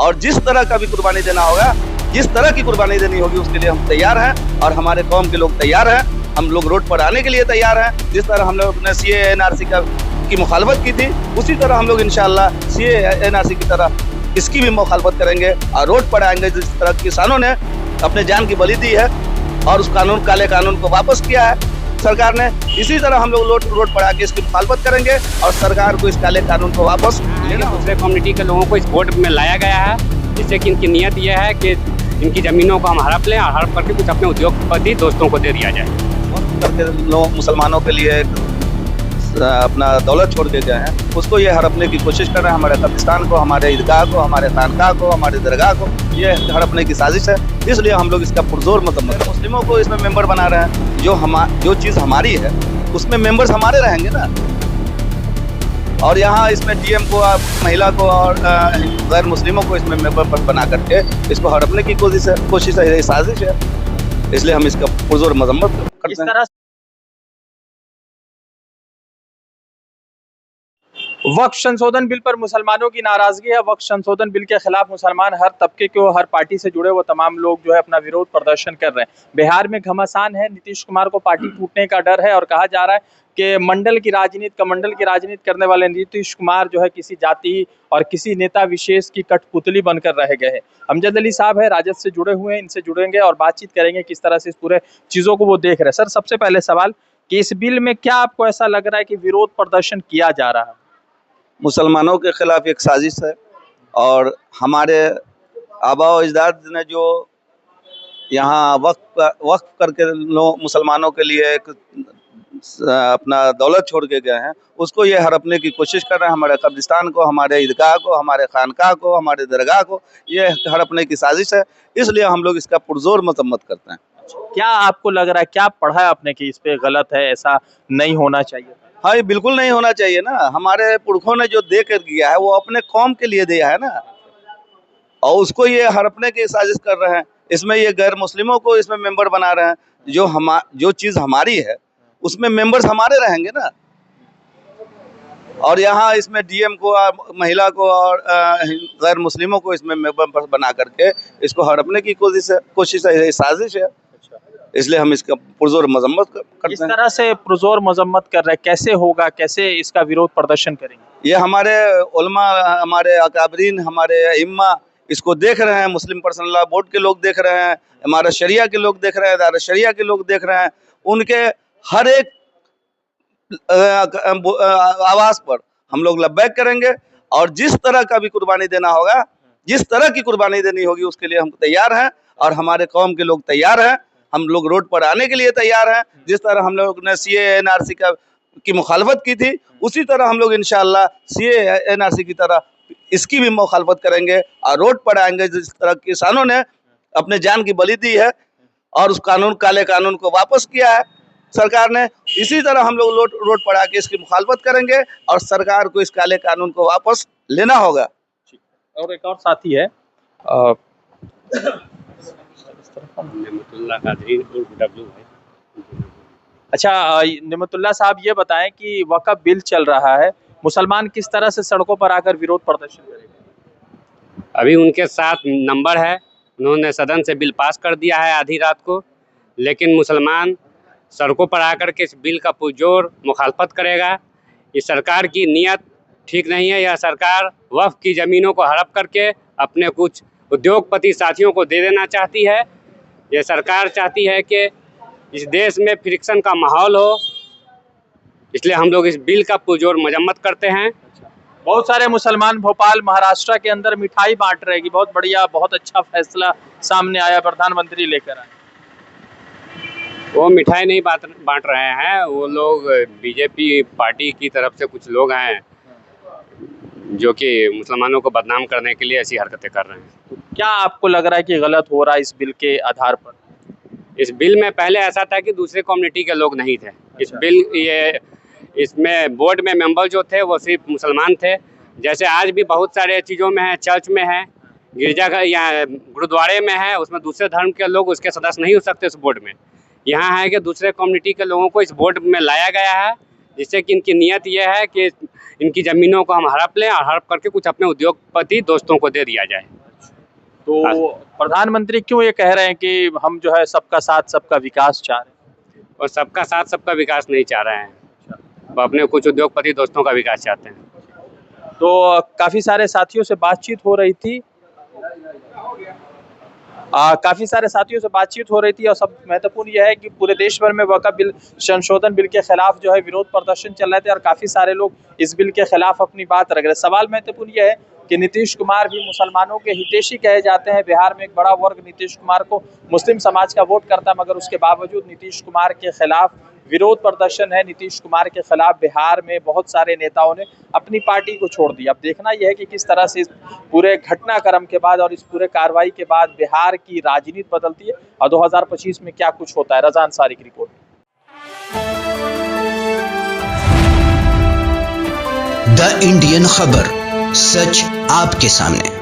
और जिस तरह का भी कुर्बानी देना होगा, जिस तरह की कुर्बानी देनी होगी उसके लिए हम तैयार हैं और हमारे कौम के लोग तैयार हैं। हम लोग रोड पर आने के लिए तैयार हैं। जिस तरह हम लोग ने सीए एनआरसी की मुखालफत की थी, उसी तरह हम लोग इंशाअल्लाह सीए एनआरसी की तरह इसकी भी मुखालफत करेंगे और रोड पर आएंगे। जिस तरह किसानों ने अपने जान की बलि दी है और उस काले कानून को वापस किया है सरकार ने, इसी तरह हम लोग रोड पर आके इसकी मुखालफत करेंगे और सरकार को इस काले कानून को वापस लेना। दूसरे कम्युनिटी के लोगों को इस वोट में लाया गया है, जिससे कि इनकी नीयत यह है कि इनकी ज़मीनों को हम हड़प लें और हड़प करके कुछ अपने उद्योगपति दोस्तों को दे दिया जाए। करके लोग मुसलमानों के लिए अपना दौलत छोड़ के गए हैं, उसको ये हड़पने की कोशिश कर रहे हैं। हमारे कब्रिस्तान को, हमारे ईदगाह को, हमारे खानकाह को, हमारे दरगाह को ये हड़पने की साजिश है। इसलिए हम लोग इसका पुरजोर मजम्मत, मुस्लिमों को इसमें मेंबर बना रहे हैं। जो चीज़ हमारी है उसमें मेंबर्स हमारे रहेंगे ना। और यहाँ इसमें डीएम को, महिला को और गैर मुस्लिमों को इसमें मेंबर बना करके इसको हड़पने की कोशिश है, साजिश है। इसलिए हम इसका पुरजोर मजम्मत करते हैं। वक्फ संशोधन बिल पर मुसलमानों की नाराजगी है। वक्फ संशोधन बिल के खिलाफ मुसलमान हर तबके के, हर पार्टी से जुड़े वो तमाम लोग जो है अपना विरोध प्रदर्शन कर रहे हैं। बिहार में घमासान है, नीतीश कुमार को पार्टी टूटने का डर है और कहा जा रहा है कि कमंडल की राजनीति करने वाले नीतीश कुमार जो है किसी जाति और किसी नेता विशेष की कठपुतली बनकर रह गए हैं। अमजद अली साहब है, राजद से जुड़े हुए हैं, इनसे जुड़ेंगे और बातचीत करेंगे किस तरह से इस पूरे चीजों को वो देख रहे हैं। सर, सबसे पहले सवाल कि इस बिल में क्या आपको ऐसा लग रहा है कि विरोध प्रदर्शन किया जा रहा है? मुसलमानों के खिलाफ एक साजिश है और हमारे आबा व अजदाद ने जो यहाँ वक्फ करके मुसलमानों के लिए एक अपना दौलत छोड़ के गए हैं, उसको ये हड़पने की कोशिश कर रहे हैं। हमारे कब्रिस्तान को, हमारे ईदगाह को, हमारे खानकाह को, हमारे दरगाह को ये हड़पने की साजिश है। इसलिए हम लोग इसका पुरजोर मजम्मत करते हैं। क्या आपको लग रहा है, क्या पढ़ा है आपने कि इस पे गलत है, ऐसा नहीं होना चाहिए? हाँ, ये बिल्कुल नहीं होना चाहिए ना। हमारे पुरखों ने जो दे कर दिया है वो अपने कौम के लिए दिया है ना, और उसको ये हड़पने की साजिश कर रहे हैं। इसमें ये गैर मुस्लिमों को इसमें मेंबर बना रहे हैं। जो चीज़ हमारी है उसमें मेंबर्स हमारे रहेंगे ना। और यहाँ इसमें डीएम को, महिला को और गैर मुस्लिमों को इसमें मेंबर बना करके इसको हड़पने की कोशिश है, साजिश है। इसलिए हम इसका पुरजोर मजम्मत करते हैं। इस तरह से पुरजोर मजम्मत कर रहे हैं, कैसे होगा, कैसे इसका विरोध प्रदर्शन करेंगे? ये हमारे उलमा, हमारे अकाबरीन, हमारे इम्मा इसको देख रहे हैं। मुस्लिम पर्सनल लॉ बोर्ड के लोग देख रहे हैं, हमारे शरिया के लोग देख रहे हैं, दायरा शरिया के लोग देख रहे हैं। उनके हर एक आवाज़ पर हम लोग लब्बैक करेंगे और जिस तरह का भी कुर्बानी देना होगा, जिस तरह की कुर्बानी देनी होगी उसके लिए हम तैयार हैं और हमारे कौम के लोग तैयार हैं। हम लोग रोड पर आने के लिए तैयार हैं। जिस तरह हम लोग ने सीए एनआरसी की मुखालफत की थी, उसी तरह हम लोग इंशाअल्लाह सीए एनआरसी की तरह इसकी भी मुखालफत करेंगे और रोड पर आएंगे। जिस तरह किसानों ने अपने जान की बलि दी है और उस काले कानून को वापस किया है सरकार ने, इसी तरह हम लोग रोड पर आके इसकी मुखालफत करेंगे और सरकार को इस काले कानून को वापस लेना होगा। और एक और साथी है अच्छा, निमतुल्लाह साहब, ये बताएं कि वक्फ बिल चल रहा है, मुसलमान किस तरह से सड़कों पर आकर विरोध प्रदर्शन करेंगे? अभी उनके साथ नंबर है, उन्होंने सदन से बिल पास कर दिया है आधी रात को, लेकिन मुसलमान सड़कों पर आकर के इस बिल का पुरजोर मुखालफत करेगा। इस सरकार की नीयत ठीक नहीं है। यह सरकार वक्फ की ज़मीनों को हड़प करके अपने कुछ उद्योगपति साथियों को दे देना चाहती है। यह सरकार चाहती है कि इस देश में फ्रिक्शन का माहौल हो, इसलिए हम लोग इस बिल का पुरजोर मजम्मत करते हैं। बहुत सारे मुसलमान भोपाल, महाराष्ट्र के अंदर मिठाई बांट रहे हैं कि बहुत बढ़िया, बहुत अच्छा फैसला सामने आया, प्रधानमंत्री लेकर आए। वो मिठाई नहीं बांट रहे हैं, वो लोग बीजेपी पार्टी की तरफ से कुछ लोग हैं जो कि मुसलमानों को बदनाम करने के लिए ऐसी हरकतें कर रहे हैं। क्या आपको लग रहा है कि गलत हो रहा है इस बिल के आधार पर? इस बिल में पहले ऐसा था कि दूसरे कम्युनिटी के लोग नहीं थे। इस बिल इसमें बोर्ड में मेंबर जो थे वो सिर्फ मुसलमान थे। जैसे आज भी बहुत सारे चीज़ों में है, चर्च में है, गिरजाघर या गुरुद्वारे में है, उसमें दूसरे धर्म के लोग उसके सदस्य नहीं हो सकते उस बोर्ड में। यहाँ है कि दूसरे कम्युनिटी के लोगों को इस बोर्ड में लाया गया है, जिससे कि इनकी नीयत यह है कि इनकी ज़मीनों को हम हड़प लें और हड़प करके कुछ अपने उद्योगपति दोस्तों को दे दिया जाए। तो प्रधानमंत्री क्यों ये कह रहे हैं कि हम जो है सबका साथ सबका विकास चाह रहे हैं? और सबका साथ सबका विकास नहीं चाह रहे हैं, वो अपने कुछ उद्योगपति दोस्तों का विकास चाहते हैं। तो काफी सारे साथियों से बातचीत हो रही थी और सब महत्वपूर्ण यह है कि पूरे देश भर में वक्फ बिल संशोधन बिल के खिलाफ जो है विरोध प्रदर्शन चल रहे थे और काफी सारे लोग इस बिल के खिलाफ अपनी बात रख रहे। सवाल महत्वपूर्ण यह है कि नीतीश कुमार भी मुसलमानों के हितैषी कहे जाते हैं। बिहार में एक बड़ा वर्ग नीतीश कुमार को मुस्लिम समाज का वोट करता है, मगर उसके बावजूद नीतीश कुमार के खिलाफ विरोध प्रदर्शन है। नीतीश कुमार के खिलाफ बिहार में बहुत सारे नेताओं ने अपनी पार्टी को छोड़ दिया। अब देखना यह है कि किस तरह से इस पूरे घटनाक्रम के बाद और इस पूरे कार्रवाई के बाद बिहार की राजनीति बदलती है और 2025 में क्या कुछ होता है। रजा अंसारी की रिपोर्ट। द इंडियन खबर, सच आपके सामने।